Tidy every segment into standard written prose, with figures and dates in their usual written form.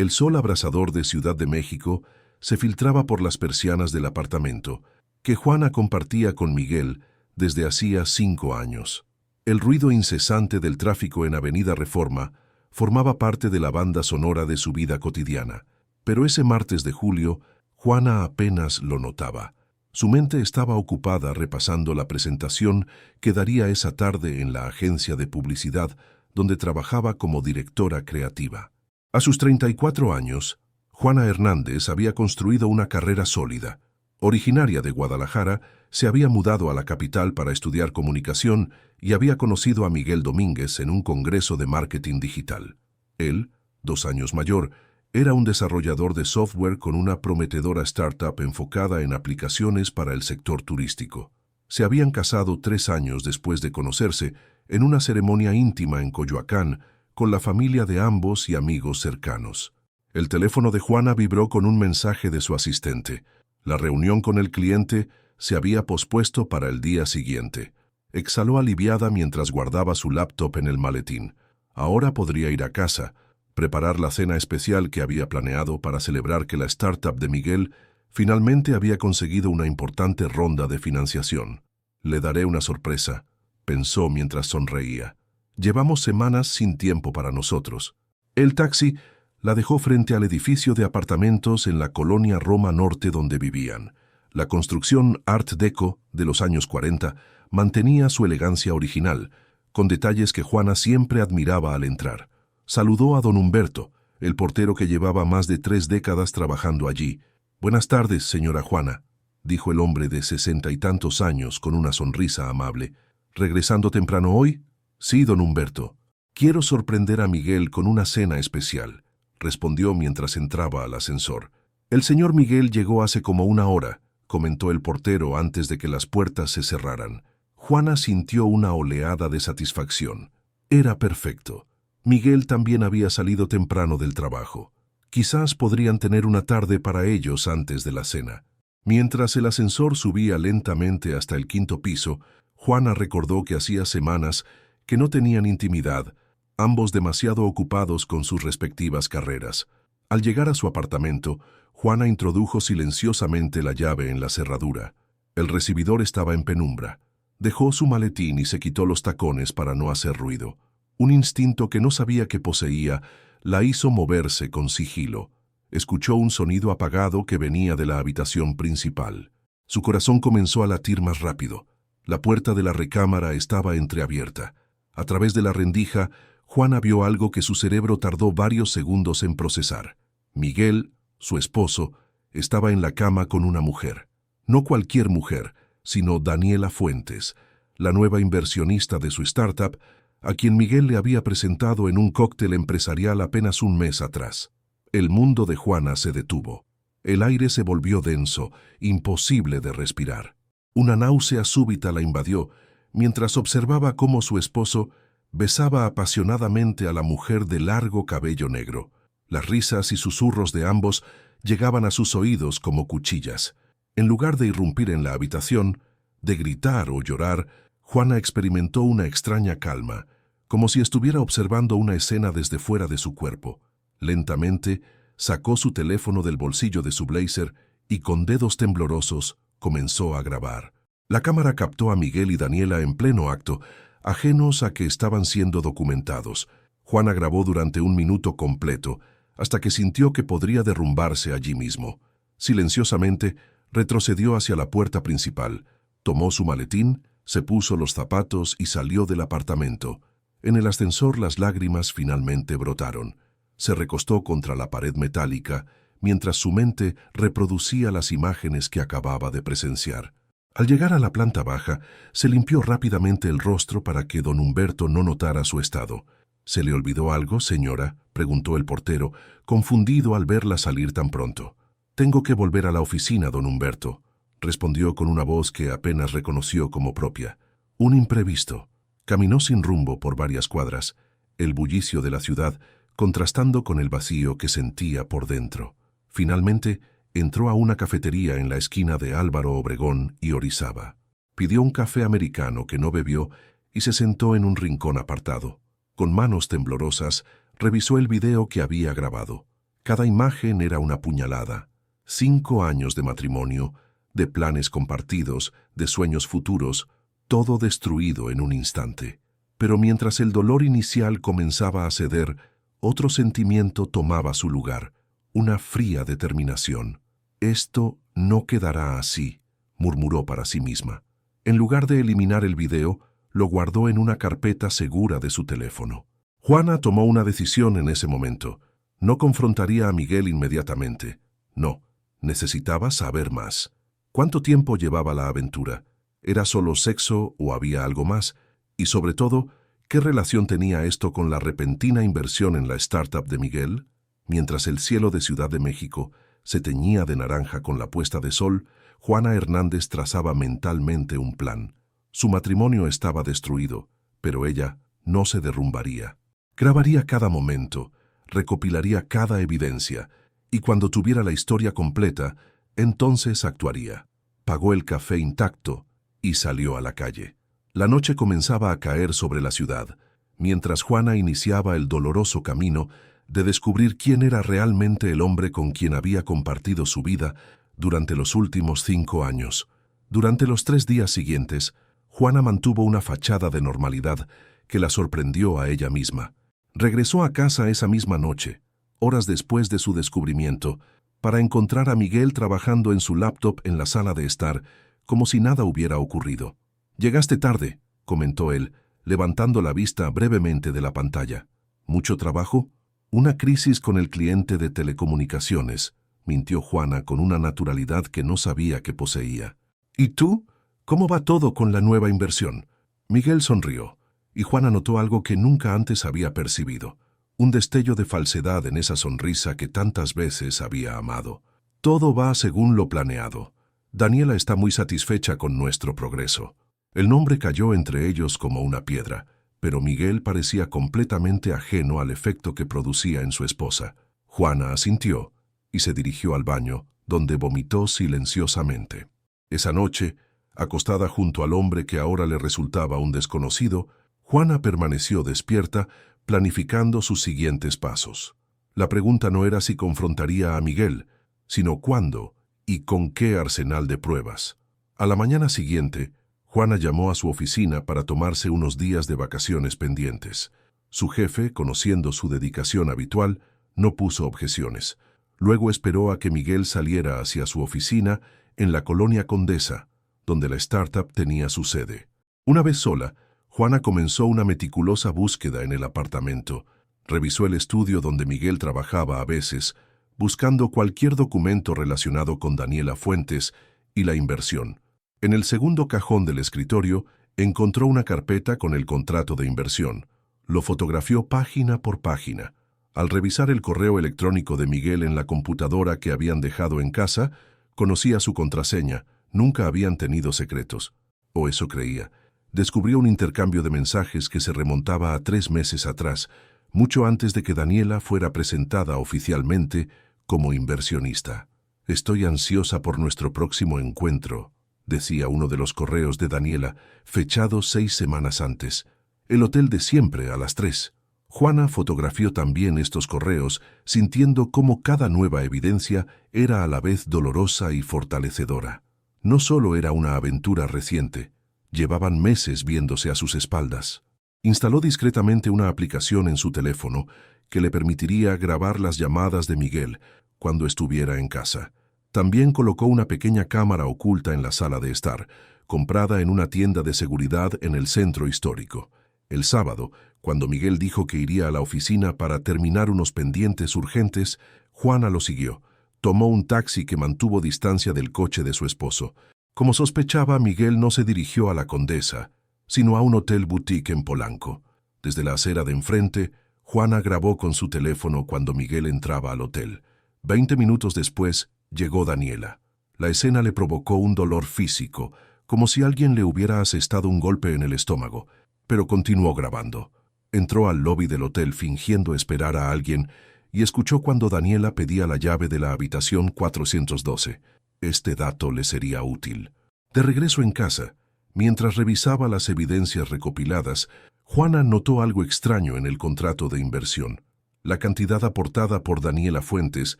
El sol abrasador de Ciudad de México se filtraba por las persianas del apartamento, que Juana compartía con Miguel desde hacía 5 años. El ruido incesante del tráfico en Avenida Reforma formaba parte de la banda sonora de su vida cotidiana. Pero ese martes de julio, Juana apenas lo notaba. Su mente estaba ocupada repasando la presentación que daría esa tarde en la agencia de publicidad donde trabajaba como directora creativa. A sus 34 años, Juana Hernández había construido una carrera sólida. Originaria de Guadalajara, se había mudado a la capital para estudiar comunicación y había conocido a Miguel Domínguez en un congreso de marketing digital. Él, 2 años mayor, era un desarrollador de software con una prometedora startup enfocada en aplicaciones para el sector turístico. Se habían casado 3 años después de conocerse en una ceremonia íntima en Coyoacán con la familia de ambos y amigos cercanos. El teléfono de Juana vibró con un mensaje de su asistente. La reunión con el cliente se había pospuesto para el día siguiente. Exhaló aliviada mientras guardaba su laptop en el maletín. Ahora podría ir a casa, preparar la cena especial que había planeado para celebrar que la startup de Miguel finalmente había conseguido una importante ronda de financiación. Le daré una sorpresa, pensó mientras sonreía. Llevamos semanas sin tiempo para nosotros. El taxi la dejó frente al edificio de apartamentos en la colonia Roma Norte donde vivían. La construcción Art Deco de los años 40 mantenía su elegancia original, con detalles que Juana siempre admiraba al entrar. Saludó a don Humberto, el portero que llevaba más de 3 décadas trabajando allí. «Buenas tardes, señora Juana», dijo el hombre de 60 y tantos años con una sonrisa amable. «¿Regresando temprano hoy?» «Sí, don Humberto. Quiero sorprender a Miguel con una cena especial», respondió mientras entraba al ascensor. «El señor Miguel llegó hace como 1 hora», comentó el portero antes de que las puertas se cerraran. Juana sintió una oleada de satisfacción. Era perfecto. Miguel también había salido temprano del trabajo. Quizás podrían tener una tarde para ellos antes de la cena. Mientras el ascensor subía lentamente hasta el 5º piso, Juana recordó que hacía semanas que no tenían intimidad, ambos demasiado ocupados con sus respectivas carreras. Al llegar a su apartamento, Juana introdujo silenciosamente la llave en la cerradura. El recibidor estaba en penumbra. Dejó su maletín y se quitó los tacones para no hacer ruido. Un instinto que no sabía que poseía la hizo moverse con sigilo. Escuchó un sonido apagado que venía de la habitación principal. Su corazón comenzó a latir más rápido. La puerta de la recámara estaba entreabierta. A través de la rendija, Juana vio algo que su cerebro tardó varios segundos en procesar. Miguel, su esposo, estaba en la cama con una mujer. No cualquier mujer, sino Daniela Fuentes, la nueva inversionista de su startup, a quien Miguel le había presentado en un cóctel empresarial apenas un mes atrás. El mundo de Juana se detuvo. El aire se volvió denso, imposible de respirar. Una náusea súbita la invadió, mientras observaba cómo su esposo besaba apasionadamente a la mujer de largo cabello negro. Las risas y susurros de ambos llegaban a sus oídos como cuchillas. En lugar de irrumpir en la habitación, de gritar o llorar, Juana experimentó una extraña calma, como si estuviera observando una escena desde fuera de su cuerpo. Lentamente, sacó su teléfono del bolsillo de su blazer y con dedos temblorosos comenzó a grabar. La cámara captó a Miguel y Daniela en pleno acto, ajenos a que estaban siendo documentados. Juana grabó durante 1 minuto completo, hasta que sintió que podría derrumbarse allí mismo. Silenciosamente, retrocedió hacia la puerta principal, tomó su maletín, se puso los zapatos y salió del apartamento. En el ascensor las lágrimas finalmente brotaron. Se recostó contra la pared metálica, mientras su mente reproducía las imágenes que acababa de presenciar. Al llegar a la planta baja, se limpió rápidamente el rostro para que don Humberto no notara su estado. «¿Se le olvidó algo, señora?», preguntó el portero, confundido al verla salir tan pronto. «Tengo que volver a la oficina, don Humberto», respondió con una voz que apenas reconoció como propia. «Un imprevisto». Caminó sin rumbo por varias cuadras, el bullicio de la ciudad contrastando con el vacío que sentía por dentro. Finalmente, entró a una cafetería en la esquina de Álvaro Obregón y Orizaba. Pidió un café americano que no bebió y se sentó en un rincón apartado. Con manos temblorosas, revisó el video que había grabado. Cada imagen era una puñalada. 5 años de matrimonio, de planes compartidos, de sueños futuros, todo destruido en un instante. Pero mientras el dolor inicial comenzaba a ceder, otro sentimiento tomaba su lugar, una fría determinación. «Esto no quedará así», murmuró para sí misma. En lugar de eliminar el video, lo guardó en una carpeta segura de su teléfono. Juana tomó una decisión en ese momento. No confrontaría a Miguel inmediatamente. No, necesitaba saber más. ¿Cuánto tiempo llevaba la aventura? ¿Era solo sexo o había algo más? Y sobre todo, ¿qué relación tenía esto con la repentina inversión en la startup de Miguel? Mientras el cielo de Ciudad de México se teñía de naranja con la puesta de sol, Juana Hernández trazaba mentalmente un plan. Su matrimonio estaba destruido, pero ella no se derrumbaría. Grabaría cada momento, recopilaría cada evidencia, y cuando tuviera la historia completa, entonces actuaría. Pagó el café intacto y salió a la calle. La noche comenzaba a caer sobre la ciudad, mientras Juana iniciaba el doloroso camino de descubrir quién era realmente el hombre con quien había compartido su vida durante los últimos 5 años. Durante los 3 días siguientes, Juana mantuvo una fachada de normalidad que la sorprendió a ella misma. Regresó a casa esa misma noche, horas después de su descubrimiento, para encontrar a Miguel trabajando en su laptop en la sala de estar, como si nada hubiera ocurrido. «Llegaste tarde», comentó él, levantando la vista brevemente de la pantalla. «¿Mucho trabajo?» «Una crisis con el cliente de telecomunicaciones», mintió Juana con una naturalidad que no sabía que poseía. «¿Y tú? ¿Cómo va todo con la nueva inversión?» Miguel sonrió, y Juana notó algo que nunca antes había percibido. Un destello de falsedad en esa sonrisa que tantas veces había amado. «Todo va según lo planeado. Daniela está muy satisfecha con nuestro progreso». El nombre cayó entre ellos como una piedra, pero Miguel parecía completamente ajeno al efecto que producía en su esposa. Juana asintió y se dirigió al baño, donde vomitó silenciosamente. Esa noche, acostada junto al hombre que ahora le resultaba un desconocido, Juana permaneció despierta, planificando sus siguientes pasos. La pregunta no era si confrontaría a Miguel, sino cuándo y con qué arsenal de pruebas. A la mañana siguiente, Juana llamó a su oficina para tomarse unos días de vacaciones pendientes. Su jefe, conociendo su dedicación habitual, no puso objeciones. Luego esperó a que Miguel saliera hacia su oficina en la colonia Condesa, donde la startup tenía su sede. Una vez sola, Juana comenzó una meticulosa búsqueda en el apartamento. Revisó el estudio donde Miguel trabajaba a veces, buscando cualquier documento relacionado con Daniela Fuentes y la inversión. En el segundo cajón del escritorio encontró una carpeta con el contrato de inversión. Lo fotografió página por página. Al revisar el correo electrónico de Miguel en la computadora que habían dejado en casa, conocía su contraseña. Nunca habían tenido secretos. O eso creía. Descubrió un intercambio de mensajes que se remontaba a 3 meses atrás, mucho antes de que Daniela fuera presentada oficialmente como inversionista. «Estoy ansiosa por nuestro próximo encuentro», decía uno de los correos de Daniela, fechado 6 semanas antes. «El hotel de siempre a las 3». Juana fotografió también estos correos, sintiendo cómo cada nueva evidencia era a la vez dolorosa y fortalecedora. No solo era una aventura reciente, llevaban meses viéndose a sus espaldas. Instaló discretamente una aplicación en su teléfono que le permitiría grabar las llamadas de Miguel cuando estuviera en casa. También colocó una pequeña cámara oculta en la sala de estar, comprada en una tienda de seguridad en el centro histórico. El sábado, cuando Miguel dijo que iría a la oficina para terminar unos pendientes urgentes, Juana lo siguió. Tomó un taxi que mantuvo distancia del coche de su esposo. Como sospechaba, Miguel no se dirigió a la Condesa, sino a un hotel boutique en Polanco. Desde la acera de enfrente, Juana grabó con su teléfono cuando Miguel entraba al hotel. 20 minutos después, llegó Daniela. La escena le provocó un dolor físico, como si alguien le hubiera asestado un golpe en el estómago, pero continuó grabando. Entró al lobby del hotel fingiendo esperar a alguien y escuchó cuando Daniela pedía la llave de la habitación 412. Este dato le sería útil. De regreso en casa, mientras revisaba las evidencias recopiladas, Juana notó algo extraño en el contrato de inversión. La cantidad aportada por Daniela Fuentes,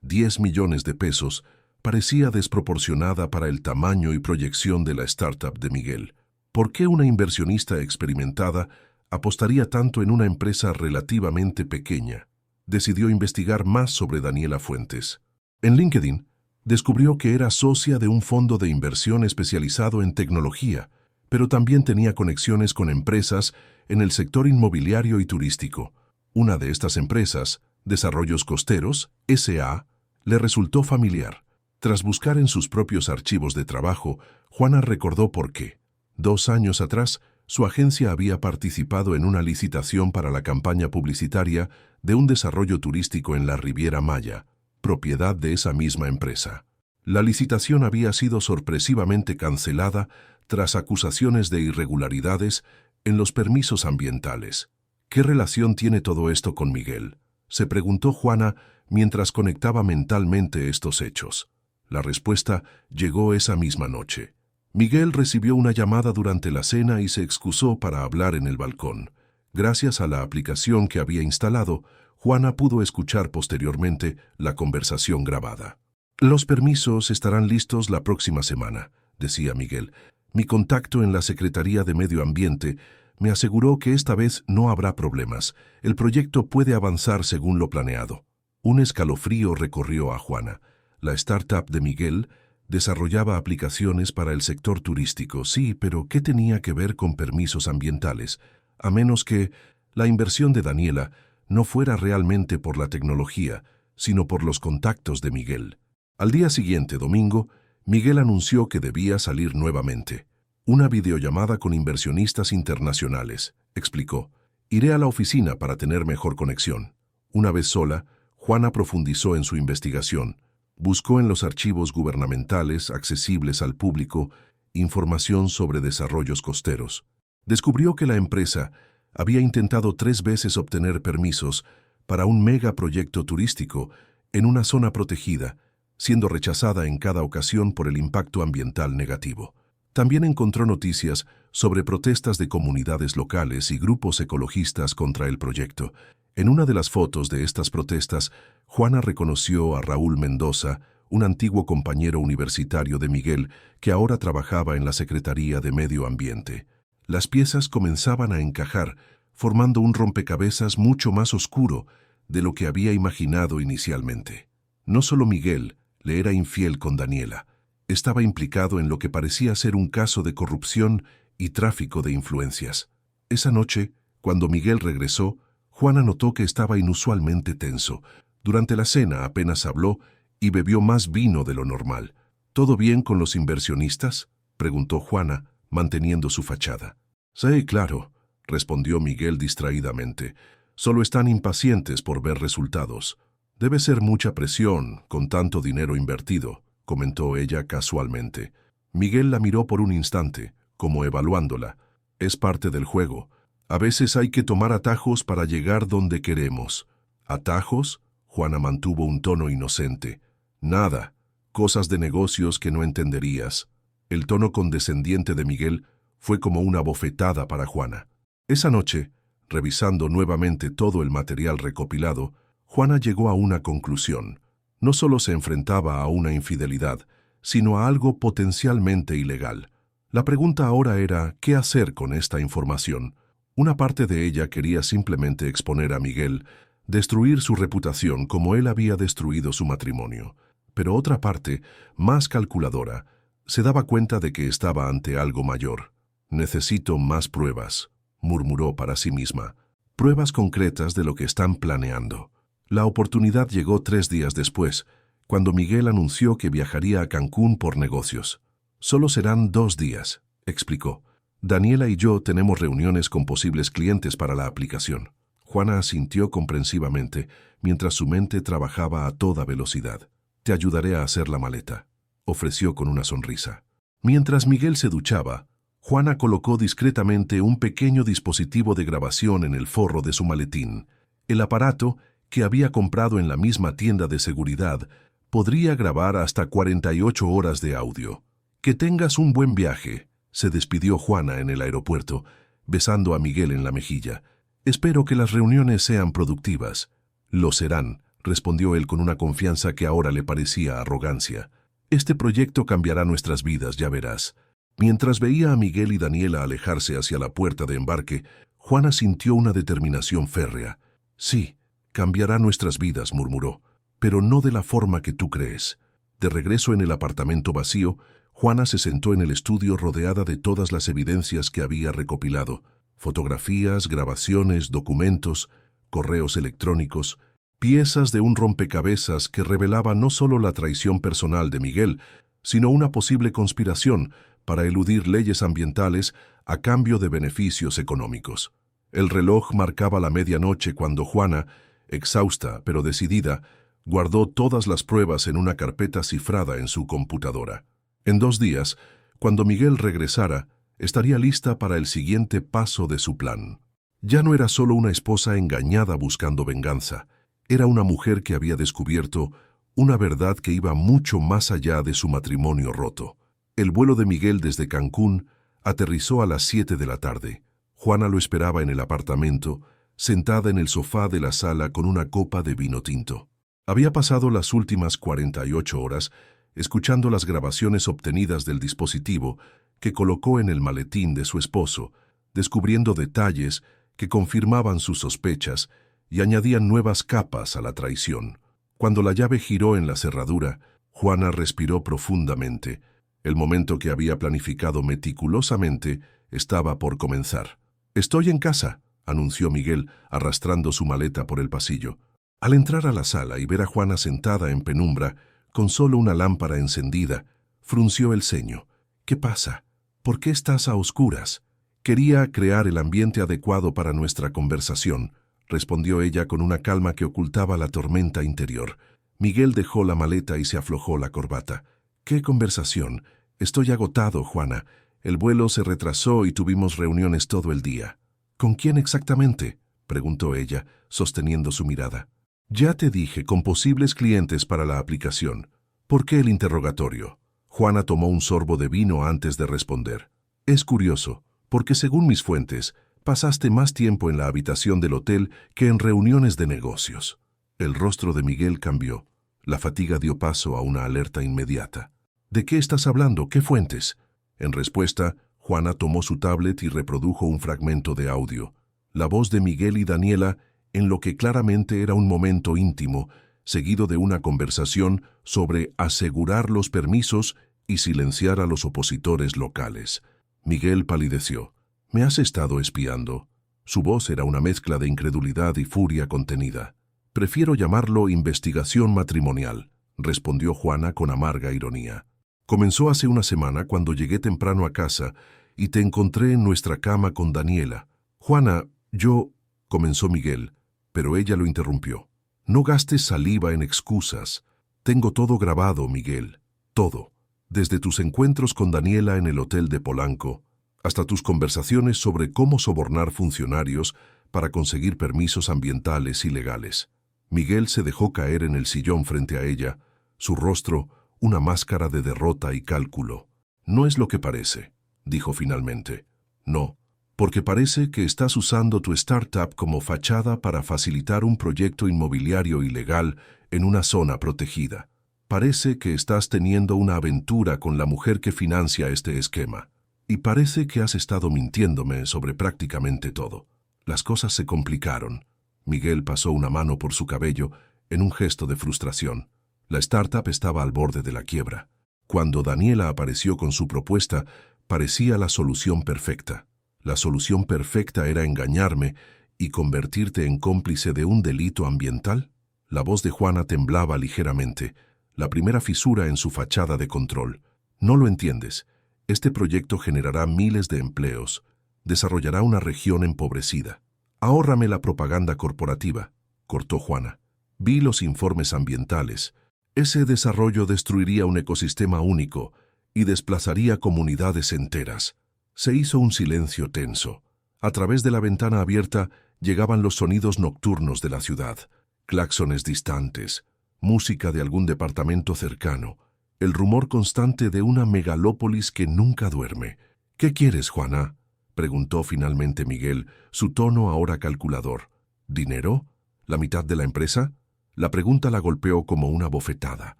10 millones de pesos, parecía desproporcionada para el tamaño y proyección de la startup de Miguel. ¿Por qué una inversionista experimentada apostaría tanto en una empresa relativamente pequeña? Decidió investigar más sobre Daniela Fuentes. En LinkedIn, descubrió que era socia de un fondo de inversión especializado en tecnología, pero también tenía conexiones con empresas en el sector inmobiliario y turístico. Una de estas empresas, Desarrollos Costeros, S.A., le resultó familiar. Tras buscar en sus propios archivos de trabajo, Juana recordó por qué. 2 años atrás, su agencia había participado en una licitación para la campaña publicitaria de un desarrollo turístico en la Riviera Maya, propiedad de esa misma empresa. La licitación había sido sorpresivamente cancelada tras acusaciones de irregularidades en los permisos ambientales. ¿Qué relación tiene todo esto con Miguel?, se preguntó Juana mientras conectaba mentalmente estos hechos. La respuesta llegó esa misma noche. Miguel recibió una llamada durante la cena y se excusó para hablar en el balcón. Gracias a la aplicación que había instalado, Juana pudo escuchar posteriormente la conversación grabada. «Los permisos estarán listos la próxima semana», decía Miguel. «Mi contacto en la Secretaría de Medio Ambiente me aseguró que esta vez no habrá problemas. El proyecto puede avanzar según lo planeado». Un escalofrío recorrió a Juana. La startup de Miguel desarrollaba aplicaciones para el sector turístico, sí, pero ¿qué tenía que ver con permisos ambientales? A menos que la inversión de Daniela no fuera realmente por la tecnología, sino por los contactos de Miguel. Al día siguiente, domingo, Miguel anunció que debía salir nuevamente. «Una videollamada con inversionistas internacionales», explicó. «Iré a la oficina para tener mejor conexión». Una vez sola, Juana profundizó en su investigación. Buscó en los archivos gubernamentales accesibles al público información sobre desarrollos costeros. Descubrió que la empresa había intentado 3 veces obtener permisos para un megaproyecto turístico en una zona protegida, siendo rechazada en cada ocasión por el impacto ambiental negativo. También encontró noticias sobre protestas de comunidades locales y grupos ecologistas contra el proyecto. En una de las fotos de estas protestas, Juana reconoció a Raúl Mendoza, un antiguo compañero universitario de Miguel que ahora trabajaba en la Secretaría de Medio Ambiente. Las piezas comenzaban a encajar, formando un rompecabezas mucho más oscuro de lo que había imaginado inicialmente. No solo Miguel le era infiel con Daniela, estaba implicado en lo que parecía ser un caso de corrupción y tráfico de influencias. Esa noche, cuando Miguel regresó, Juana notó que estaba inusualmente tenso. Durante la cena apenas habló y bebió más vino de lo normal. «¿Todo bien con los inversionistas?», preguntó Juana, manteniendo su fachada. «Sí, claro», respondió Miguel distraídamente. «Solo están impacientes por ver resultados». «Debe ser mucha presión con tanto dinero invertido», comentó ella casualmente. Miguel la miró por un instante, como evaluándola. «Es parte del juego. A veces hay que tomar atajos para llegar donde queremos». «¿Atajos?», Juana mantuvo un tono inocente. «Nada. Cosas de negocios que no entenderías». El tono condescendiente de Miguel fue como una bofetada para Juana. Esa noche, revisando nuevamente todo el material recopilado, Juana llegó a una conclusión. No solo se enfrentaba a una infidelidad, sino a algo potencialmente ilegal. La pregunta ahora era, ¿qué hacer con esta información? Una parte de ella quería simplemente exponer a Miguel, destruir su reputación como él había destruido su matrimonio. Pero otra parte, más calculadora, se daba cuenta de que estaba ante algo mayor. «Necesito más pruebas», murmuró para sí misma. «Pruebas concretas de lo que están planeando». La oportunidad llegó 3 días después, cuando Miguel anunció que viajaría a Cancún por negocios. «Solo serán 2 días», explicó. «Daniela y yo tenemos reuniones con posibles clientes para la aplicación». Juana asintió comprensivamente, mientras su mente trabajaba a toda velocidad. «Te ayudaré a hacer la maleta», ofreció con una sonrisa. Mientras Miguel se duchaba, Juana colocó discretamente un pequeño dispositivo de grabación en el forro de su maletín. El aparato, que había comprado en la misma tienda de seguridad, podría grabar hasta 48 horas de audio. «Que tengas un buen viaje», se despidió Juana en el aeropuerto, besando a Miguel en la mejilla. «Espero que las reuniones sean productivas». Lo serán, respondió él con una confianza que ahora le parecía arrogancia. Este proyecto cambiará nuestras vidas, ya verás. Mientras veía a Miguel y Daniela alejarse hacia la puerta de embarque, Juana sintió una determinación férrea. Sí, cambiará nuestras vidas, murmuró, pero no de la forma que tú crees. De regreso en el apartamento vacío, Juana se sentó en el estudio rodeada de todas las evidencias que había recopilado: fotografías, grabaciones, documentos, correos electrónicos, piezas de un rompecabezas que revelaba no solo la traición personal de Miguel, sino una posible conspiración para eludir leyes ambientales a cambio de beneficios económicos. El reloj marcaba la medianoche cuando Juana, exhausta pero decidida, guardó todas las pruebas en una carpeta cifrada en su computadora. En 2 días, cuando Miguel regresara, estaría lista para el siguiente paso de su plan. Ya no era solo una esposa engañada buscando venganza, era una mujer que había descubierto una verdad que iba mucho más allá de su matrimonio roto. El vuelo de Miguel desde Cancún aterrizó a las 7 de la tarde. Juana lo esperaba en el apartamento, sentada en el sofá de la sala con una copa de vino tinto. Había pasado las últimas 48 horas escuchando las grabaciones obtenidas del dispositivo que colocó en el maletín de su esposo, descubriendo detalles que confirmaban sus sospechas y añadían nuevas capas a la traición. Cuando la llave giró en la cerradura, Juana respiró profundamente. El momento que había planificado meticulosamente estaba por comenzar. «Estoy en casa», anunció Miguel, arrastrando su maleta por el pasillo. Al entrar a la sala y ver a Juana sentada en penumbra, con solo una lámpara encendida, frunció el ceño. «¿Qué pasa? ¿Por qué estás a oscuras?» «Quería crear el ambiente adecuado para nuestra conversación», respondió ella con una calma que ocultaba la tormenta interior. Miguel dejó la maleta y se aflojó la corbata. «¿Qué conversación? Estoy agotado, Juana. El vuelo se retrasó y tuvimos reuniones todo el día». «¿Con quién exactamente?», preguntó ella, sosteniendo su mirada. «Ya te dije, con posibles clientes para la aplicación». «¿Por qué el interrogatorio?». Juana tomó un sorbo de vino antes de responder. «Es curioso, porque según mis fuentes, pasaste más tiempo en la habitación del hotel que en reuniones de negocios». El rostro de Miguel cambió. La fatiga dio paso a una alerta inmediata. «¿De qué estás hablando? ¿Qué fuentes?». En respuesta, Juana tomó su tablet y reprodujo un fragmento de audio. La voz de Miguel y Daniela en lo que claramente era un momento íntimo, seguido de una conversación sobre asegurar los permisos y silenciar a los opositores locales. Miguel palideció. «¿Me has estado espiando?». Su voz era una mezcla de incredulidad y furia contenida. «Prefiero llamarlo investigación matrimonial», respondió Juana con amarga ironía. «Comenzó hace una semana cuando llegué temprano a casa y te encontré en nuestra cama con Daniela». «Juana, yo…», comenzó Miguel, pero ella lo interrumpió. «No gastes saliva en excusas. Tengo todo grabado, Miguel, todo. Desde tus encuentros con Daniela en el hotel de Polanco, hasta tus conversaciones sobre cómo sobornar funcionarios para conseguir permisos ambientales y legales». Miguel se dejó caer en el sillón frente a ella, su rostro una máscara de derrota y cálculo. «No es lo que parece», dijo finalmente. «No, porque parece que estás usando tu startup como fachada para facilitar un proyecto inmobiliario ilegal en una zona protegida. Parece que estás teniendo una aventura con la mujer que financia este esquema. Y parece que has estado mintiéndome sobre prácticamente todo». Las cosas se complicaron. Miguel pasó una mano por su cabello en un gesto de frustración. La startup estaba al borde de la quiebra. Cuando Daniela apareció con su propuesta, parecía la solución perfecta. La solución perfecta era engañarme y convertirte en cómplice de un delito ambiental. La voz de Juana temblaba ligeramente, la primera fisura en su fachada de control. «No lo entiendes. Este proyecto generará miles de empleos, desarrollará una región empobrecida». «Ahórrame la propaganda corporativa», cortó Juana. «Vi los informes ambientales. Ese desarrollo destruiría un ecosistema único y desplazaría comunidades enteras». Se hizo un silencio tenso. A través de la ventana abierta llegaban los sonidos nocturnos de la ciudad, claxones distantes, música de algún departamento cercano, el rumor constante de una megalópolis que nunca duerme. «¿Qué quieres, Juana?», preguntó finalmente Miguel, su tono ahora calculador. «¿Dinero?». ¿La mitad de la empresa? La pregunta la golpeó como una bofetada.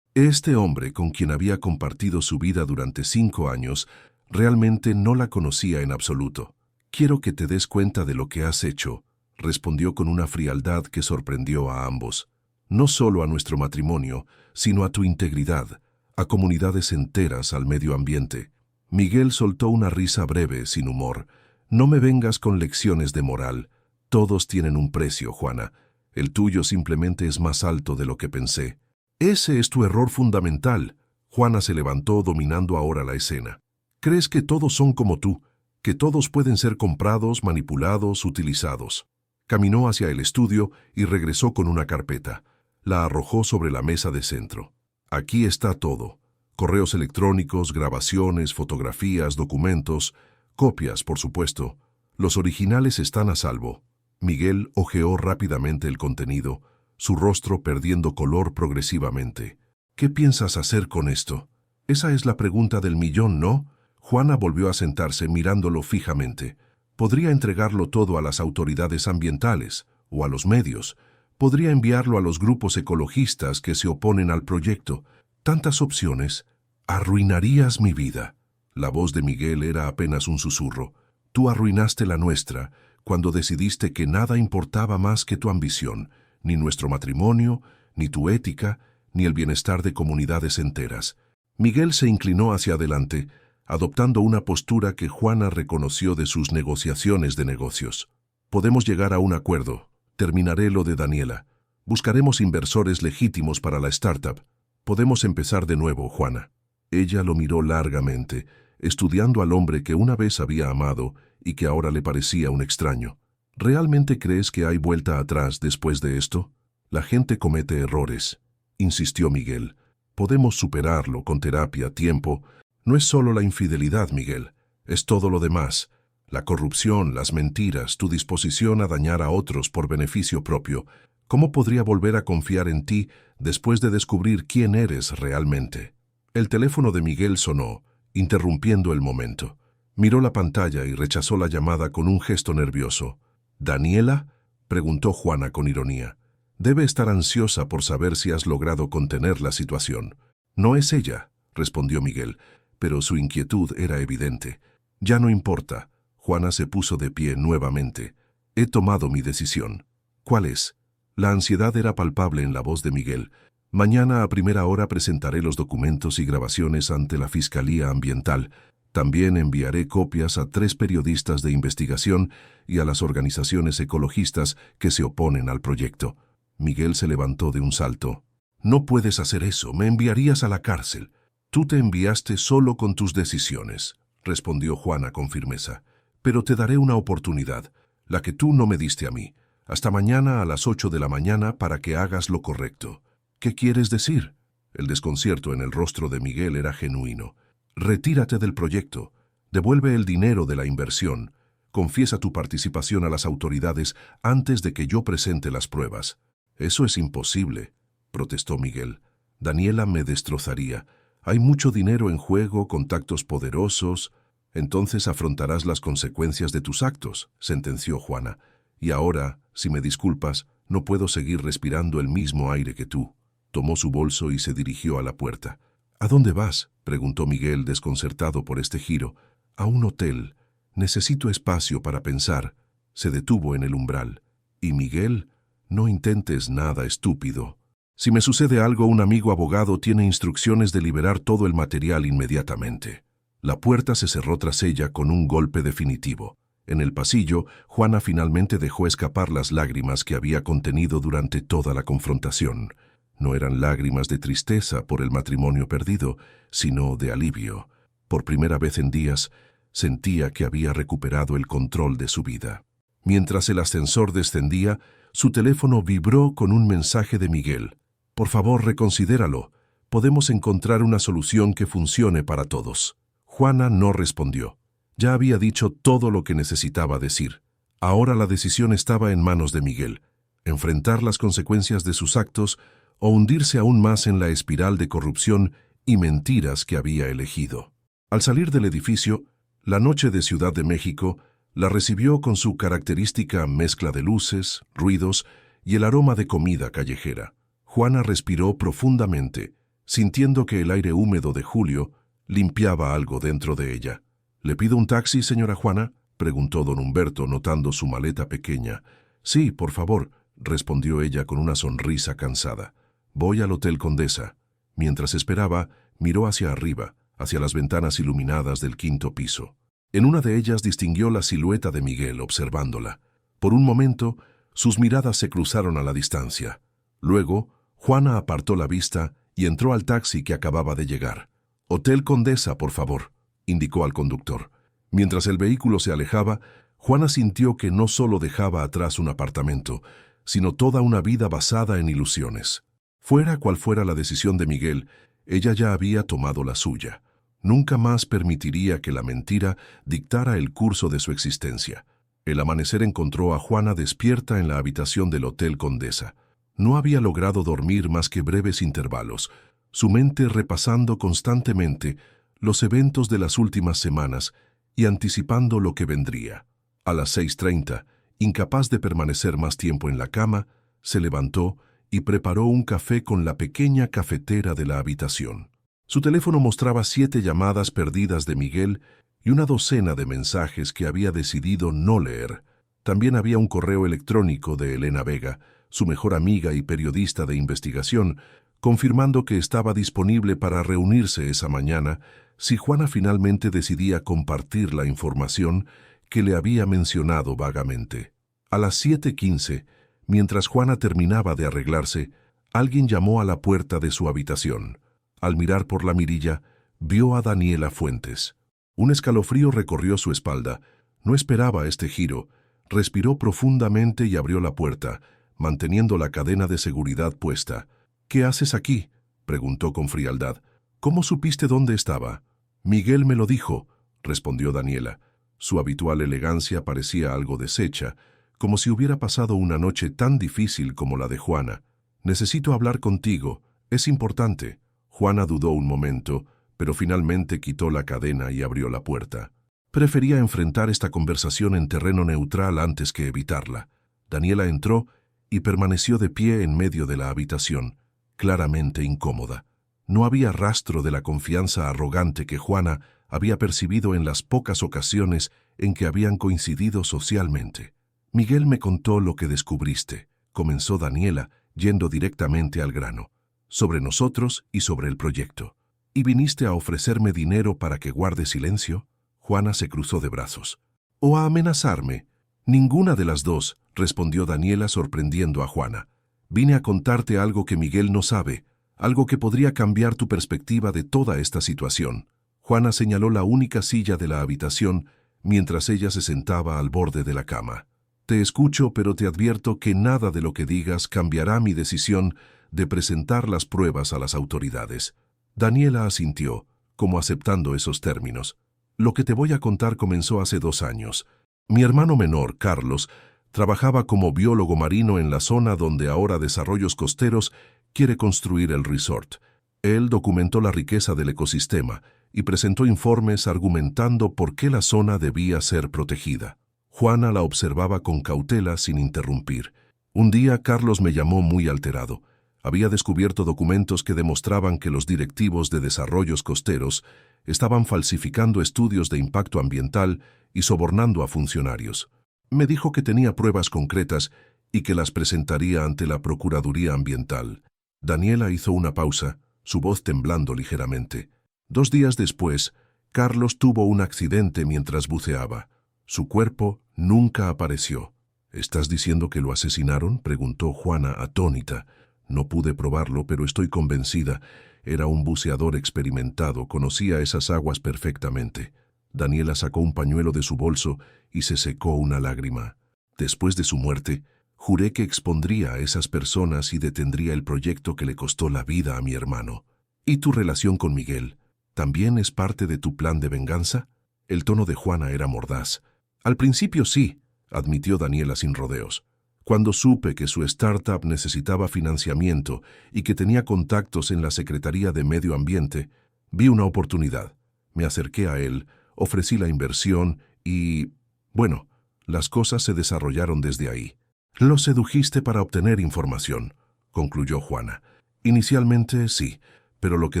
Este hombre, con quien había compartido su vida durante 5 años, realmente no la conocía en absoluto. «Quiero que te des cuenta de lo que has hecho», respondió con una frialdad que sorprendió a ambos. «No solo a nuestro matrimonio, sino a tu integridad, a comunidades enteras, al medio ambiente». Miguel soltó una risa breve, sin humor. «No me vengas con lecciones de moral. Todos tienen un precio, Juana. El tuyo simplemente es más alto de lo que pensé». «Ese es tu error fundamental». Juana se levantó, dominando ahora la escena. «Crees que todos son como tú, que todos pueden ser comprados, manipulados, utilizados». Caminó hacia el estudio y regresó con una carpeta. La arrojó sobre la mesa de centro. «Aquí está todo. Correos electrónicos, grabaciones, fotografías, documentos, copias, por supuesto. Los originales están a salvo». Miguel hojeó rápidamente el contenido, su rostro perdiendo color progresivamente. «¿Qué piensas hacer con esto? Esa es la pregunta del millón, ¿no?». Juana volvió a sentarse mirándolo fijamente. «Podría entregarlo todo a las autoridades ambientales o a los medios. Podría enviarlo a los grupos ecologistas que se oponen al proyecto. Tantas opciones. Arruinarías mi vida». La voz de Miguel era apenas un susurro. «Tú arruinaste la nuestra cuando decidiste que nada importaba más que tu ambición, ni nuestro matrimonio, ni tu ética, ni el bienestar de comunidades enteras». Miguel se inclinó hacia adelante, adoptando una postura que Juana reconoció de sus negociaciones de negocios. «Podemos llegar a un acuerdo. Terminaré lo de Daniela. Buscaremos inversores legítimos para la startup. Podemos empezar de nuevo, Juana». Ella lo miró largamente, estudiando al hombre que una vez había amado y que ahora le parecía un extraño. «¿Realmente crees que hay vuelta atrás después de esto? La gente comete errores», insistió Miguel. «Podemos superarlo con terapia, tiempo. No es solo la infidelidad, Miguel, es todo lo demás. La corrupción, las mentiras, tu disposición a dañar a otros por beneficio propio. ¿Cómo podría volver a confiar en ti después de descubrir quién eres realmente?». El teléfono de Miguel sonó, interrumpiendo el momento. Miró la pantalla y rechazó la llamada con un gesto nervioso. «¿Daniela?», preguntó Juana con ironía. «Debe estar ansiosa por saber si has logrado contener la situación». «No es ella», respondió Miguel, pero su inquietud era evidente. «Ya no importa». Juana se puso de pie nuevamente. «He tomado mi decisión». «¿Cuál es?». La ansiedad era palpable en la voz de Miguel. «Mañana a primera hora presentaré los documentos y grabaciones ante la Fiscalía Ambiental. También enviaré copias a 3 periodistas de investigación y a las organizaciones ecologistas que se oponen al proyecto». Miguel se levantó de un salto. «No puedes hacer eso, me enviarías a la cárcel». «Tú te enviaste solo con tus decisiones», respondió Juana con firmeza. «Pero te daré una oportunidad, la que tú no me diste a mí. Hasta mañana a las 8 de la mañana para que hagas lo correcto». «¿Qué quieres decir?». El desconcierto en el rostro de Miguel era genuino. «Retírate del proyecto. Devuelve el dinero de la inversión. Confiesa tu participación a las autoridades antes de que yo presente las pruebas». «Eso es imposible», protestó Miguel. «Daniela me destrozaría. Hay mucho dinero en juego, contactos poderosos». «Entonces afrontarás las consecuencias de tus actos», sentenció Juana. «Y ahora, si me disculpas, no puedo seguir respirando el mismo aire que tú». Tomó su bolso y se dirigió a la puerta. «¿A dónde vas?», preguntó Miguel, desconcertado por este giro. «A un hotel. Necesito espacio para pensar». Se detuvo en el umbral. «¿Y Miguel? No intentes nada estúpido. Si me sucede algo, un amigo abogado tiene instrucciones de liberar todo el material inmediatamente». La puerta se cerró tras ella con un golpe definitivo. En el pasillo, Juana finalmente dejó escapar las lágrimas que había contenido durante toda la confrontación. No eran lágrimas de tristeza por el matrimonio perdido, sino de alivio. Por primera vez en días, sentía que había recuperado el control de su vida. Mientras el ascensor descendía, su teléfono vibró con un mensaje de Miguel. «Por favor, reconsidéralo. Podemos encontrar una solución que funcione para todos». Juana no respondió. Ya había dicho todo lo que necesitaba decir. Ahora la decisión estaba en manos de Miguel. Enfrentar las consecuencias de sus actos o hundirse aún más en la espiral de corrupción y mentiras que había elegido. Al salir del edificio, la noche de Ciudad de México la recibió con su característica mezcla de luces, ruidos y el aroma de comida callejera. Juana respiró profundamente, sintiendo que el aire húmedo de julio limpiaba algo dentro de ella. «¿Le pido un taxi, señora Juana?», preguntó don Humberto, notando su maleta pequeña. «Sí, por favor», respondió ella con una sonrisa cansada. «Voy al Hotel Condesa». Mientras esperaba, miró hacia arriba, hacia las ventanas iluminadas del 5º piso. En una de ellas distinguió la silueta de Miguel observándola. Por un momento, sus miradas se cruzaron a la distancia. Luego, Juana apartó la vista y entró al taxi que acababa de llegar. «Hotel Condesa, por favor», indicó al conductor. Mientras el vehículo se alejaba, Juana sintió que no solo dejaba atrás un apartamento, sino toda una vida basada en ilusiones. Fuera cual fuera la decisión de Miguel, ella ya había tomado la suya. Nunca más permitiría que la mentira dictara el curso de su existencia. El amanecer encontró a Juana despierta en la habitación del Hotel Condesa. No había logrado dormir más que breves intervalos, su mente repasando constantemente los eventos de las últimas semanas y anticipando lo que vendría. A las 6:30, incapaz de permanecer más tiempo en la cama, se levantó y preparó un café con la pequeña cafetera de la habitación. Su teléfono mostraba 7 llamadas perdidas de Miguel y una docena de mensajes que había decidido no leer. También había un correo electrónico de Elena Vega, su mejor amiga y periodista de investigación, confirmando que estaba disponible para reunirse esa mañana si Juana finalmente decidía compartir la información que le había mencionado vagamente. A las 7:15, mientras Juana terminaba de arreglarse, alguien llamó a la puerta de su habitación. Al mirar por la mirilla, vio a Daniela Fuentes. Un escalofrío recorrió su espalda. No esperaba este giro. Respiró profundamente y abrió la puerta, manteniendo la cadena de seguridad puesta. «¿Qué haces aquí?», preguntó con frialdad. «¿Cómo supiste dónde estaba?». «Miguel me lo dijo», respondió Daniela. Su habitual elegancia parecía algo deshecha, como si hubiera pasado una noche tan difícil como la de Juana. «Necesito hablar contigo. Es importante». Juana dudó un momento, pero finalmente quitó la cadena y abrió la puerta. Prefería enfrentar esta conversación en terreno neutral antes que evitarla. Daniela entró y permaneció de pie en medio de la habitación, claramente incómoda. No había rastro de la confianza arrogante que Juana había percibido en las pocas ocasiones en que habían coincidido socialmente. «Miguel me contó lo que descubriste», comenzó Daniela, yendo directamente al grano, «sobre nosotros y sobre el proyecto. ¿Y viniste a ofrecerme dinero para que guarde silencio?». Juana se cruzó de brazos. «¿O a amenazarme?». «Ninguna de las dos», respondió Daniela sorprendiendo a Juana. «Vine a contarte algo que Miguel no sabe, algo que podría cambiar tu perspectiva de toda esta situación». Juana señaló la única silla de la habitación mientras ella se sentaba al borde de la cama. «Te escucho, pero te advierto que nada de lo que digas cambiará mi decisión de presentar las pruebas a las autoridades». Daniela asintió, como aceptando esos términos. «Lo que te voy a contar comenzó hace 2 años. Mi hermano menor, Carlos, trabajaba como biólogo marino en la zona donde ahora Desarrollos Costeros quiere construir el resort. Él documentó la riqueza del ecosistema y presentó informes argumentando por qué la zona debía ser protegida». Juana la observaba con cautela sin interrumpir. Un día Carlos me llamó muy alterado. Había descubierto documentos que demostraban que los directivos de Desarrollos Costeros estaban falsificando estudios de impacto ambiental y sobornando a funcionarios. Me dijo que tenía pruebas concretas y que las presentaría ante la Procuraduría Ambiental. Daniela hizo una pausa, su voz temblando ligeramente. 2 días después, Carlos tuvo un accidente mientras buceaba. Su cuerpo nunca apareció. «¿Estás diciendo que lo asesinaron?», preguntó Juana atónita. «No pude probarlo, pero estoy convencida. Era un buceador experimentado, conocía esas aguas perfectamente». Daniela sacó un pañuelo de su bolso y se secó una lágrima. «Después de su muerte, juré que expondría a esas personas y detendría el proyecto que le costó la vida a mi hermano». «¿Y tu relación con Miguel? ¿También es parte de tu plan de venganza?». El tono de Juana era mordaz. «Al principio sí», admitió Daniela sin rodeos. «Cuando supe que su startup necesitaba financiamiento y que tenía contactos en la Secretaría de Medio Ambiente, vi una oportunidad. Me acerqué a él, ofrecí la inversión y... bueno, las cosas se desarrollaron desde ahí». Lo sedujiste para obtener información, concluyó Juana. Inicialmente sí, pero lo que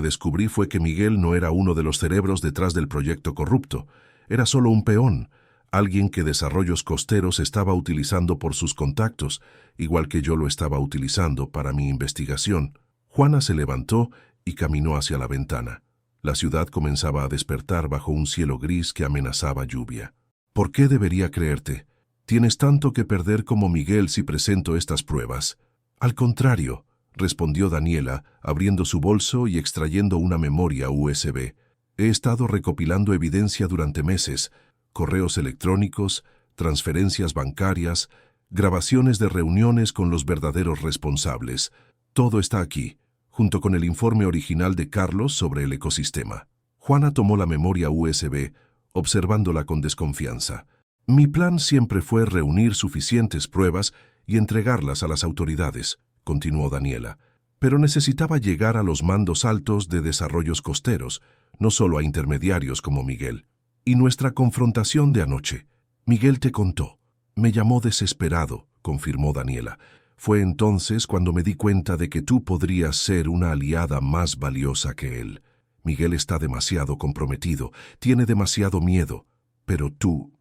descubrí fue que Miguel no era uno de los cerebros detrás del proyecto corrupto. Era solo un peón, alguien que Desarrollos Costeros estaba utilizando por sus contactos, igual que yo lo estaba utilizando para mi investigación. Juana se levantó y caminó hacia la ventana. La ciudad comenzaba a despertar bajo un cielo gris que amenazaba lluvia. ¿Por qué debería creerte? Tienes tanto que perder como Miguel si presento estas pruebas. Al contrario, respondió Daniela, abriendo su bolso y extrayendo una memoria USB. He estado recopilando evidencia durante meses, correos electrónicos, transferencias bancarias, grabaciones de reuniones con los verdaderos responsables. Todo está aquí, junto con el informe original de Carlos sobre el ecosistema. Juana tomó la memoria USB, observándola con desconfianza. Mi plan siempre fue reunir suficientes pruebas y entregarlas a las autoridades, continuó Daniela, pero necesitaba llegar a los mandos altos de Desarrollos Costeros, no solo a intermediarios como Miguel. Y nuestra confrontación de anoche. Miguel te contó. Me llamó desesperado, confirmó Daniela. Fue entonces cuando me di cuenta de que tú podrías ser una aliada más valiosa que él. Miguel está demasiado comprometido, tiene demasiado miedo, pero tú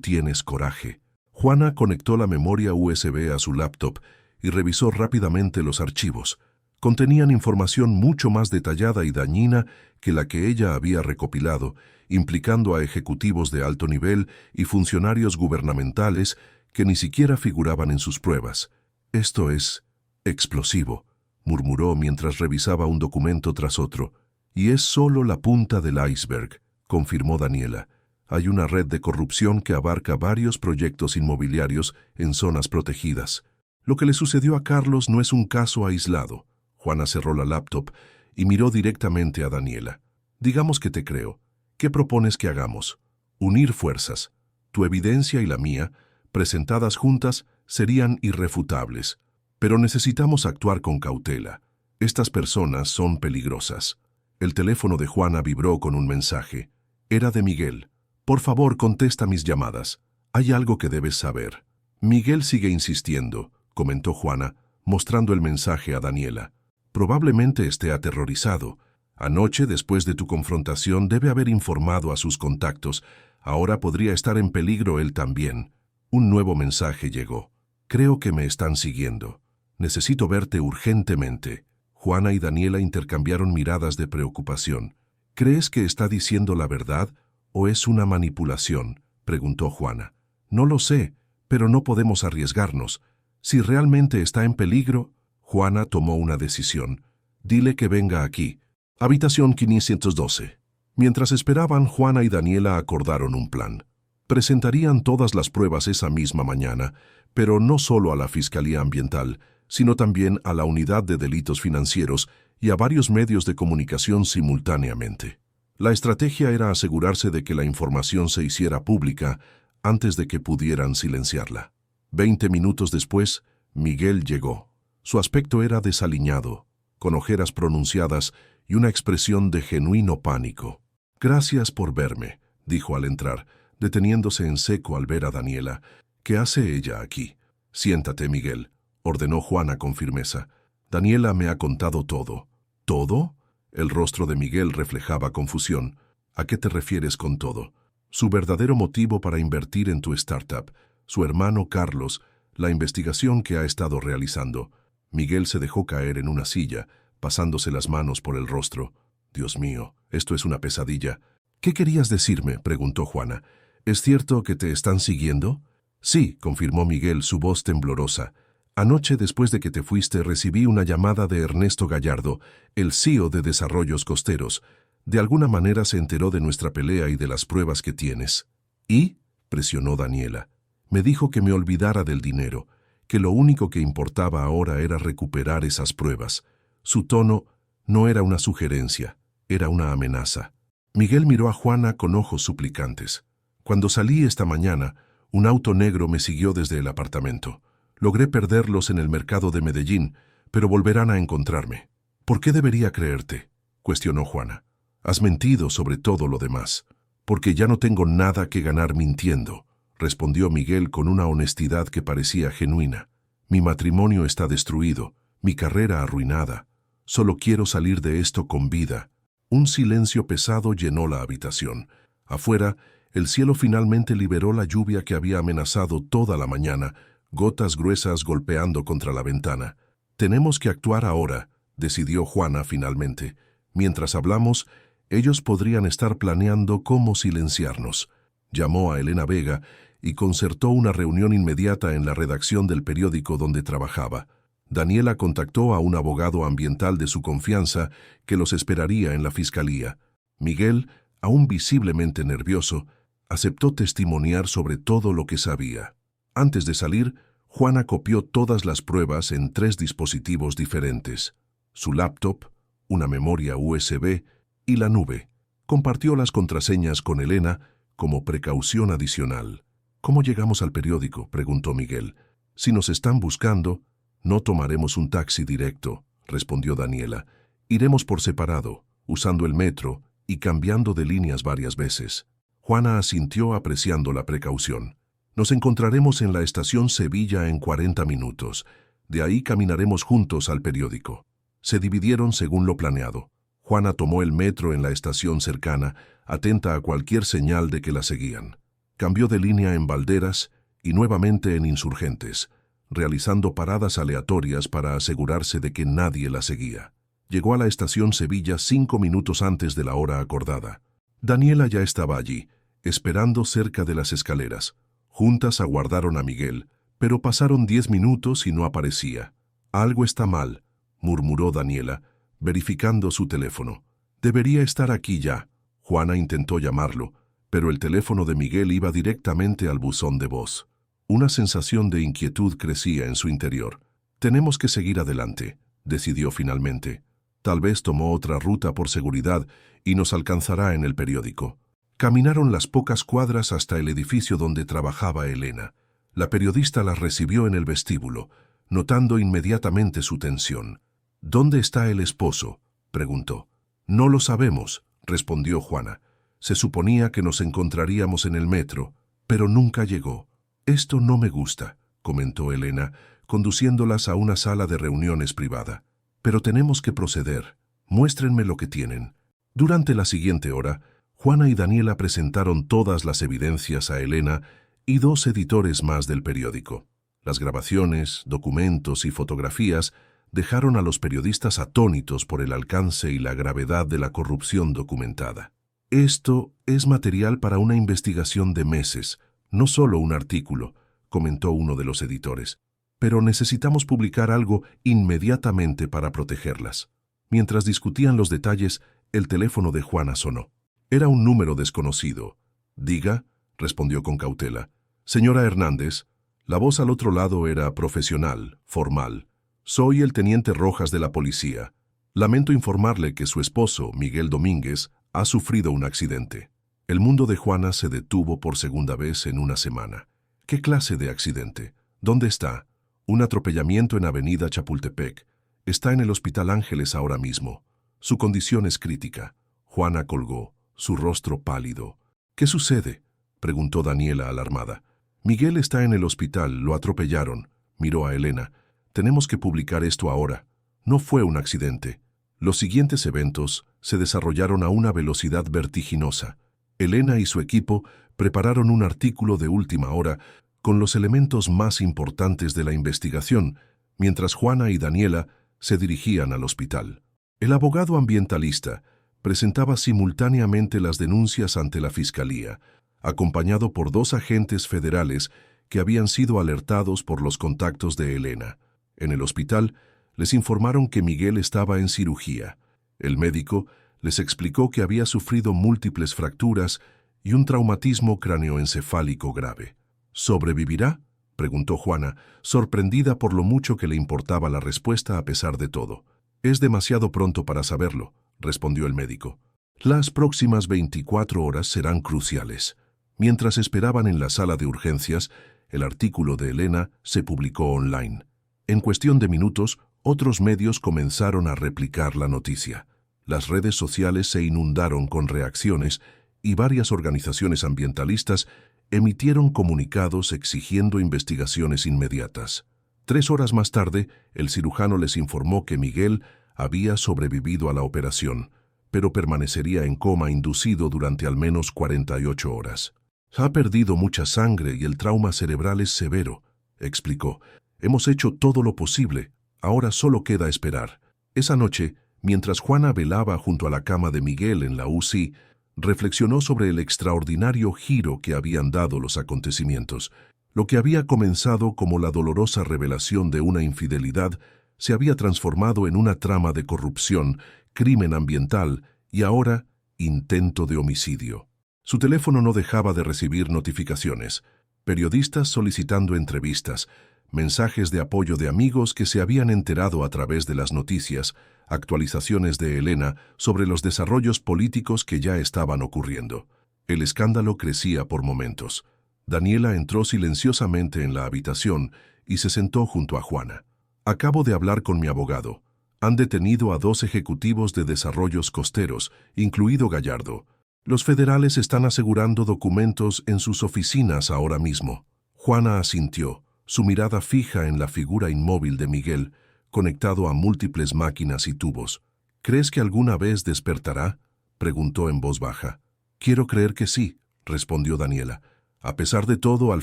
tienes coraje. Juana conectó la memoria USB a su laptop y revisó rápidamente los archivos. Contenían información mucho más detallada y dañina que la que ella había recopilado, implicando a ejecutivos de alto nivel y funcionarios gubernamentales que ni siquiera figuraban en sus pruebas. Esto es explosivo, murmuró mientras revisaba un documento tras otro. Y es solo la punta del iceberg, confirmó Daniela. Hay una red de corrupción que abarca varios proyectos inmobiliarios en zonas protegidas. Lo que le sucedió a Carlos no es un caso aislado. Juana cerró la laptop y miró directamente a Daniela. Digamos que te creo. ¿Qué propones que hagamos? Unir fuerzas. Tu evidencia y la mía, presentadas juntas, serían irrefutables. Pero necesitamos actuar con cautela. Estas personas son peligrosas. El teléfono de Juana vibró con un mensaje. Era de Miguel. Por favor, contesta mis llamadas. Hay algo que debes saber. Miguel sigue insistiendo, comentó Juana, mostrando el mensaje a Daniela. Probablemente esté aterrorizado. Anoche, después de tu confrontación, debe haber informado a sus contactos. Ahora podría estar en peligro él también. Un nuevo mensaje llegó. Creo que me están siguiendo. Necesito verte urgentemente. Juana y Daniela intercambiaron miradas de preocupación. ¿Crees que está diciendo la verdad o es una manipulación?, preguntó Juana. No lo sé, pero no podemos arriesgarnos. Si realmente está en peligro, Juana tomó una decisión. Dile que venga aquí. Habitación 512. Mientras esperaban, Juana y Daniela acordaron un plan. Presentarían todas las pruebas esa misma mañana, pero no solo a la Fiscalía Ambiental, sino también a la Unidad de Delitos Financieros y a varios medios de comunicación simultáneamente. La estrategia era asegurarse de que la información se hiciera pública antes de que pudieran silenciarla. 20 minutos después, Miguel llegó. Su aspecto era desaliñado, con ojeras pronunciadas y una expresión de genuino pánico. «Gracias por verme», dijo al entrar, deteniéndose en seco al ver a Daniela. «¿Qué hace ella aquí?» «Siéntate, Miguel», ordenó Juana con firmeza. «Daniela me ha contado todo». «¿Todo?» El rostro de Miguel reflejaba confusión. ¿A qué te refieres con todo? Su verdadero motivo para invertir en tu startup, su hermano Carlos, la investigación que ha estado realizando. Miguel se dejó caer en una silla, pasándose las manos por el rostro. Dios mío, esto es una pesadilla. ¿Qué querías decirme?, preguntó Juana. ¿Es cierto que te están siguiendo? Sí, confirmó Miguel, su voz temblorosa. Anoche, después de que te fuiste, recibí una llamada de Ernesto Gallardo, el CEO de Desarrollos Costeros. De alguna manera se enteró de nuestra pelea y de las pruebas que tienes. ¿Y?, presionó Daniela. Me dijo que me olvidara del dinero, que lo único que importaba ahora era recuperar esas pruebas. Su tono no era una sugerencia, era una amenaza. Miguel miró a Juana con ojos suplicantes. Cuando salí esta mañana, un auto negro me siguió desde el apartamento. Logré perderlos en el mercado de Medellín, pero volverán a encontrarme. ¿Por qué debería creerte?, cuestionó Juana. Has mentido sobre todo lo demás. Porque ya no tengo nada que ganar mintiendo, respondió Miguel con una honestidad que parecía genuina. Mi matrimonio está destruido, mi carrera arruinada. Solo quiero salir de esto con vida. Un silencio pesado llenó la habitación. Afuera, el cielo finalmente liberó la lluvia que había amenazado toda la mañana, gotas gruesas golpeando contra la ventana. Tenemos que actuar ahora, decidió Juana finalmente. Mientras hablamos, ellos podrían estar planeando cómo silenciarnos. Llamó a Elena Vega y concertó una reunión inmediata en la redacción del periódico donde trabajaba. Daniela contactó a un abogado ambiental de su confianza que los esperaría en la fiscalía. Miguel, aún visiblemente nervioso, aceptó testimoniar sobre todo lo que sabía. Antes de salir, Juana copió todas las pruebas en 3 dispositivos diferentes: su laptop, una memoria USB y la nube. Compartió las contraseñas con Elena como precaución adicional. ¿Cómo llegamos al periódico?, preguntó Miguel. Si nos están buscando, no tomaremos un taxi directo, respondió Daniela. Iremos por separado, usando el metro y cambiando de líneas varias veces. Juana asintió apreciando la precaución. Nos encontraremos en la estación Sevilla en 40 minutos. De ahí caminaremos juntos al periódico. Se dividieron según lo planeado. Juana tomó el metro en la estación cercana, atenta a cualquier señal de que la seguían. Cambió de línea en Valderas y nuevamente en Insurgentes, realizando paradas aleatorias para asegurarse de que nadie la seguía. Llegó a la estación Sevilla 5 minutos antes de la hora acordada. Daniela ya estaba allí, esperando cerca de las escaleras. Juntas aguardaron a Miguel, pero pasaron 10 minutos y no aparecía. «Algo está mal», murmuró Daniela, verificando su teléfono. «Debería estar aquí ya». Juana intentó llamarlo, pero el teléfono de Miguel iba directamente al buzón de voz. Una sensación de inquietud crecía en su interior. «Tenemos que seguir adelante», decidió finalmente. «Tal vez tomó otra ruta por seguridad y nos alcanzará en el periódico». Caminaron las pocas cuadras hasta el edificio donde trabajaba Elena. La periodista las recibió en el vestíbulo, notando inmediatamente su tensión. «¿Dónde está el esposo?», preguntó. «No lo sabemos», respondió Juana. «Se suponía que nos encontraríamos en el metro, pero nunca llegó». «Esto no me gusta», comentó Elena, conduciéndolas a una sala de reuniones privada. «Pero tenemos que proceder. Muéstrenme lo que tienen». Durante la siguiente hora, Juana y Daniela presentaron todas las evidencias a Elena y 2 editores más del periódico. Las grabaciones, documentos y fotografías dejaron a los periodistas atónitos por el alcance y la gravedad de la corrupción documentada. «Esto es material para una investigación de meses, no solo un artículo», comentó uno de los editores. «Pero necesitamos publicar algo inmediatamente para protegerlas». Mientras discutían los detalles, el teléfono de Juana sonó. Era un número desconocido. «Diga», respondió con cautela. «Señora Hernández». La voz al otro lado era profesional, formal. «Soy el teniente Rojas de la policía. Lamento informarle que su esposo, Miguel Domínguez, ha sufrido un accidente». El mundo de Juana se detuvo por segunda vez en una semana. «¿Qué clase de accidente? ¿Dónde está?» «Un atropellamiento en Avenida Chapultepec. Está en el Hospital Ángeles ahora mismo. Su condición es crítica». Juana colgó, su rostro pálido. «¿Qué sucede?», preguntó Daniela alarmada. «Miguel está en el hospital, lo atropellaron», miró a Elena. «Tenemos que publicar esto ahora. No fue un accidente». Los siguientes eventos se desarrollaron a una velocidad vertiginosa. Elena y su equipo prepararon un artículo de última hora con los elementos más importantes de la investigación, mientras Juana y Daniela se dirigían al hospital. El abogado ambientalista presentaba simultáneamente las denuncias ante la fiscalía, acompañado por 2 agentes federales que habían sido alertados por los contactos de Elena. En el hospital les informaron que Miguel estaba en cirugía. El médico les explicó que había sufrido múltiples fracturas y un traumatismo cráneoencefálico grave. «¿Sobrevivirá?», preguntó Juana, sorprendida por lo mucho que le importaba la respuesta a pesar de todo. «Es demasiado pronto para saberlo», respondió el médico. «Las próximas 24 horas serán cruciales». Mientras esperaban en la sala de urgencias, el artículo de Elena se publicó online. En cuestión de minutos, otros medios comenzaron a replicar la noticia. Las redes sociales se inundaron con reacciones y varias organizaciones ambientalistas emitieron comunicados exigiendo investigaciones inmediatas. 3 horas más tarde, el cirujano les informó que Miguel había sobrevivido a la operación, pero permanecería en coma inducido durante al menos 48 horas. Ha perdido mucha sangre y el trauma cerebral es severo, explicó. Hemos hecho todo lo posible, ahora solo queda esperar. Esa noche, mientras Juana velaba junto a la cama de Miguel en la UCI, reflexionó sobre el extraordinario giro que habían dado los acontecimientos. Lo que había comenzado como la dolorosa revelación de una infidelidad se había transformado en una trama de corrupción, crimen ambiental y ahora intento de homicidio. Su teléfono no dejaba de recibir notificaciones, periodistas solicitando entrevistas, mensajes de apoyo de amigos que se habían enterado a través de las noticias, actualizaciones de Elena sobre los desarrollos políticos que ya estaban ocurriendo. El escándalo crecía por momentos. Daniela entró silenciosamente en la habitación y se sentó junto a Juana. Acabo de hablar con mi abogado. Han detenido a 2 ejecutivos de desarrollos costeros, incluido Gallardo. Los federales están asegurando documentos en sus oficinas ahora mismo. Juana asintió, su mirada fija en la figura inmóvil de Miguel, conectado a múltiples máquinas y tubos. ¿Crees que alguna vez despertará?, preguntó en voz baja. Quiero creer que sí, respondió Daniela. A pesar de todo, al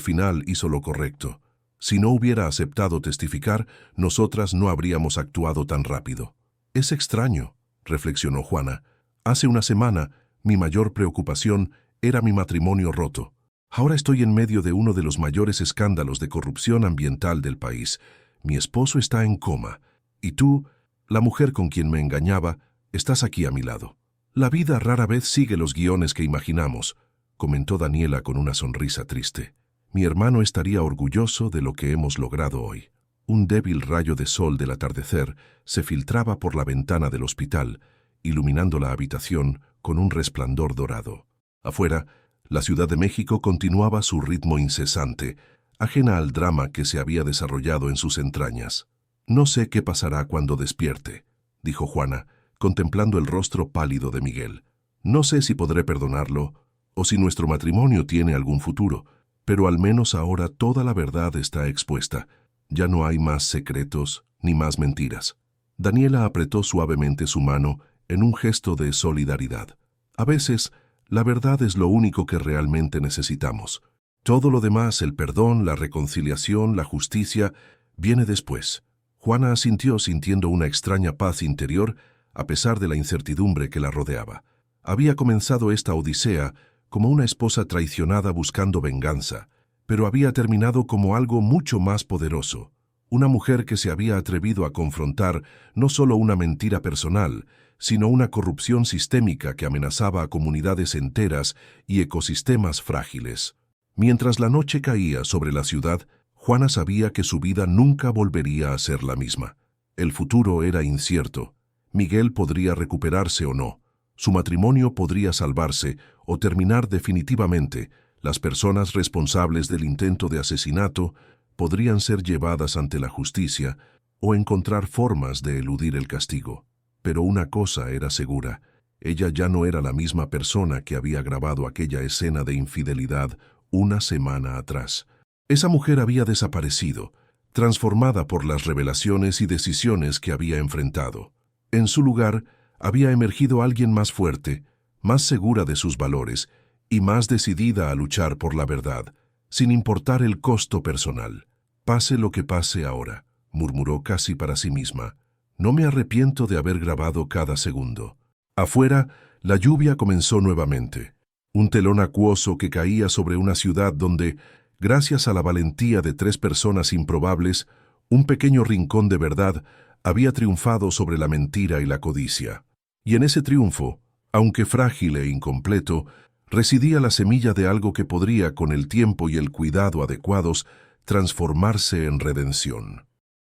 final hizo lo correcto. Si no hubiera aceptado testificar, nosotras no habríamos actuado tan rápido. Es extraño, reflexionó Juana. Hace una semana, mi mayor preocupación era mi matrimonio roto. Ahora estoy en medio de uno de los mayores escándalos de corrupción ambiental del país. Mi esposo está en coma. Y tú, la mujer con quien me engañaba, estás aquí a mi lado. La vida rara vez sigue los guiones que imaginamos, comentó Daniela con una sonrisa triste. Mi hermano estaría orgulloso de lo que hemos logrado hoy. Un débil rayo de sol del atardecer se filtraba por la ventana del hospital, iluminando la habitación con un resplandor dorado. Afuera, la Ciudad de México continuaba su ritmo incesante, ajena al drama que se había desarrollado en sus entrañas. No sé qué pasará cuando despierte, dijo Juana, contemplando el rostro pálido de Miguel. No sé si podré perdonarlo o si nuestro matrimonio tiene algún futuro, pero al menos ahora toda la verdad está expuesta. Ya no hay más secretos ni más mentiras. Daniela apretó suavemente su mano en un gesto de solidaridad. A veces, la verdad es lo único que realmente necesitamos. Todo lo demás, el perdón, la reconciliación, la justicia, viene después. Juana asintió sintiendo una extraña paz interior a pesar de la incertidumbre que la rodeaba. Había comenzado esta odisea como una esposa traicionada buscando venganza, pero había terminado como algo mucho más poderoso. Una mujer que se había atrevido a confrontar no solo una mentira personal, sino una corrupción sistémica que amenazaba a comunidades enteras y ecosistemas frágiles. Mientras la noche caía sobre la ciudad, Juana sabía que su vida nunca volvería a ser la misma. El futuro era incierto. Miguel podría recuperarse o no. Su matrimonio podría salvarse o terminar definitivamente. Las personas responsables del intento de asesinato podrían ser llevadas ante la justicia o encontrar formas de eludir el castigo. Pero una cosa era segura, ella ya no era la misma persona que había grabado aquella escena de infidelidad una semana atrás. Esa mujer había desaparecido, transformada por las revelaciones y decisiones que había enfrentado. En su lugar, había emergido alguien más fuerte, más segura de sus valores y más decidida a luchar por la verdad, sin importar el costo personal. Pase lo que pase ahora, murmuró casi para sí misma. No me arrepiento de haber grabado cada segundo. Afuera, la lluvia comenzó nuevamente. Un telón acuoso que caía sobre una ciudad donde, gracias a la valentía de 3 personas improbables, un pequeño rincón de verdad había triunfado sobre la mentira y la codicia. Y en ese triunfo, aunque frágil e incompleto, residía la semilla de algo que podría, con el tiempo y el cuidado adecuados, transformarse en redención.